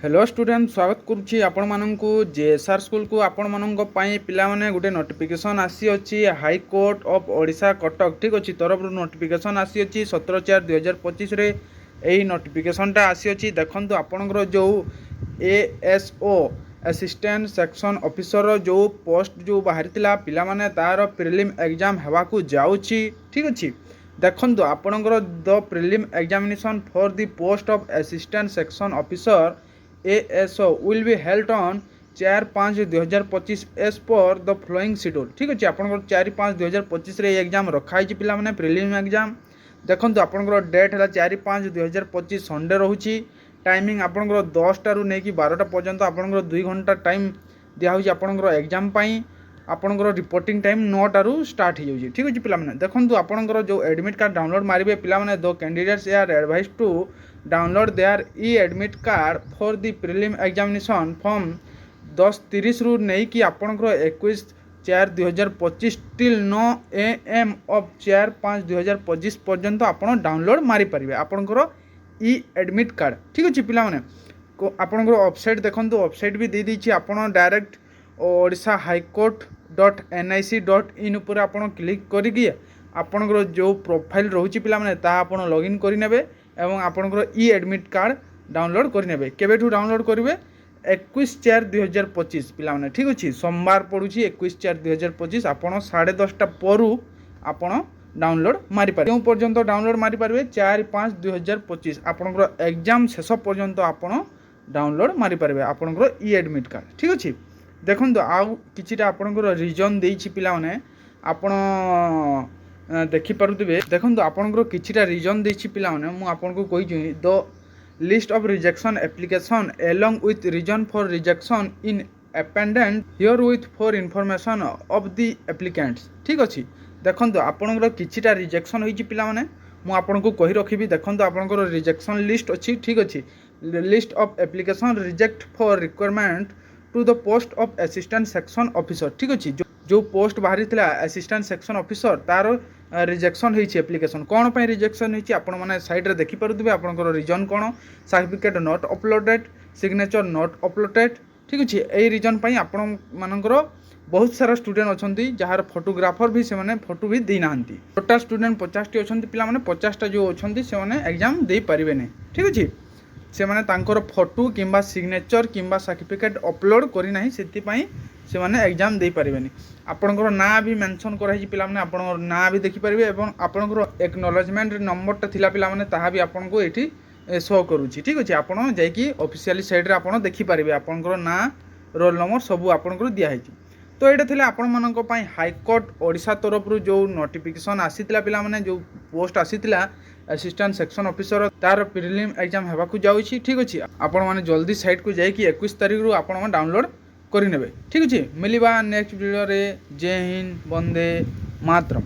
Hello student स्वागत करुच्ची आपण माननकु JSR school को आपण माननक पई पिला माने गुटे नोटिफिकेशन आसी अछि high court of Odisha Cuttack ठीक अछि तरफ नोटिफिकेशन आसी अछि 17/4/2025 रे एही नोटिफिकेशनटा आसी अछि देखंतु आपनकर जो एएसओ असिस्टेंट सेक्शन ऑफिसर जो पोस्ट जो बाहरितिला पिला माने तार प्रीलिम एग्जाम हेबा को जाउछि ठीक अछि देखंतु आपनकर the prelim examination for the post of assistant section officer ASO will be held on 4/5/2025 as per the following schedule ठीक अच्छे आपंकर 4/5/2025 रे एग्जाम रखाई पिला माने प्रीलिम एग्जाम देखंतु आपंकर डेट है 4/5/2025 संडे रोची टाइमिंग आपंकर 10टा रु नेकी 12टा पर्यंत आपंकर 2 घंटा टाइम दिया होची आपंकर एग्जाम पई आपंकर रिपोर्टिंग टाइम 9टा रु स्टार्ट हो जाउची ठीक अछि पिला माने देखंतु आपंकर जो एडमिट कार्ड डाउनलोड मारिबे पिला माने दो candidates are advised to download their e admit card for the prelim examination from 10:30 रु नहीं कि आपनकर 21/4/2025 टिल 9 AM ऑफ 4/5/2025 पर्यंत आपण डाउनलोड मारी परिबे आपनकर ई-एडमिट कार्ड ठीक अछि पिला माने आपनकर वेबसाइट देखंतु वेबसाइट भी दे दी आपण डायरेक्ट ओडिशा highcourt.nic.in ऊपर आपण क्लिक करिकि आपनकर जो प्रोफाइल रहउची पिला माने ता आपण लॉगिन करि नेबे एवं आपनकर ई-एडमिट कार्ड डाउनलोड करेंगे केबेठू डाउनलोड करेंगे 21/4/2025 पिला माने ठीक अच्छे सोमवार पड़ुची 21/4/2025 आपड़ 10:30 पर आपण डाउनलोड मारी पारे जो पर्यंत डाउनलोड मारी पारे 4/5/2025 आपनकर एग्जाम शेष पर्यंत आपण डाउनलोड मारी पारे आपनकर ई-एडमिट कार्ड ठीक अच्छे देखो आउ किछिटा आपनकर रीजन देइछि पिला माने आपण देखिपे देखो आपंकर किछिटा रीजन देछि पिला माने मु आपनको कहि the list of rejection application along with reason for rejection in appendant herewith for information of the applicants ठीक अच्छे देखो आपंकर किछिटा रिजेक्शन होइछि पिला माने मु आपनको कहि रखिबी देखो आपंकर रिजेक्शन लिस्ट अच्छी ठीक अच्छे list of application reject for requirement to the post of assistant section officer ठीक अच्छे जो पोस्ट बाहरी थिला असिस्टेंट सेक्शन ऑफिसर तार रिजेक्शन होइछि एप्लिकेशन कोन पे रिजेक्शन होइछि आपण माने साइड रे देखि परथबे आपनकर रीजन कोन certificate not uploaded signature not uploaded ठीक अछि एई रीजन पई आपण मानकर बहुत सारा स्टूडेंट अछंती जहार फोटोग्राफर भी से माने फोटो भी दे नाहंती टोटल स्टूडेंट 50 टी अछंती पिला माने 50 टा जो अछंती से माने एग्जाम दे परिबे नै ठीक अछि से माने तांकर फोटो किंबा सिग्नेचर किंबा सर्टिफिकेट अपलोड करि नाही सेति पई से माने एग्जाम दे परिबेनी आपनकर ना भी मेंशन कराई पिला माने आपनकर ना भी देखि परिबे एवं आपनकर एक्नॉलेजमेंट नंबरटा थिला पिला माने ताहा भी आपनको एठी शो करूची ठीक अछि आपण जाय कि ऑफिशियली साइट रे आपण देखि परिबे आपनकर ना रोल नंबर सब आपनकर दिया हेछि तो एटा थिला आपण मानक पई हाई कोर्ट ओडिशा तरफ रु जो नोटिफिकेशन आसीतिला पिला माने जो पोस्ट आसीतिला असिस्टेंट सेक्शन ऑफिसर तार प्रीलिम एग्जाम हेबा को जाउछि ठीक अछि आपण माने जल्दी साइट को जाय कि 21 तारिख रु आपण माने डाउनलोड करि नेबे ठीक अछि मिलिबा नेक्स्ट वीडियो रे जय हिंद वंदे मातरम।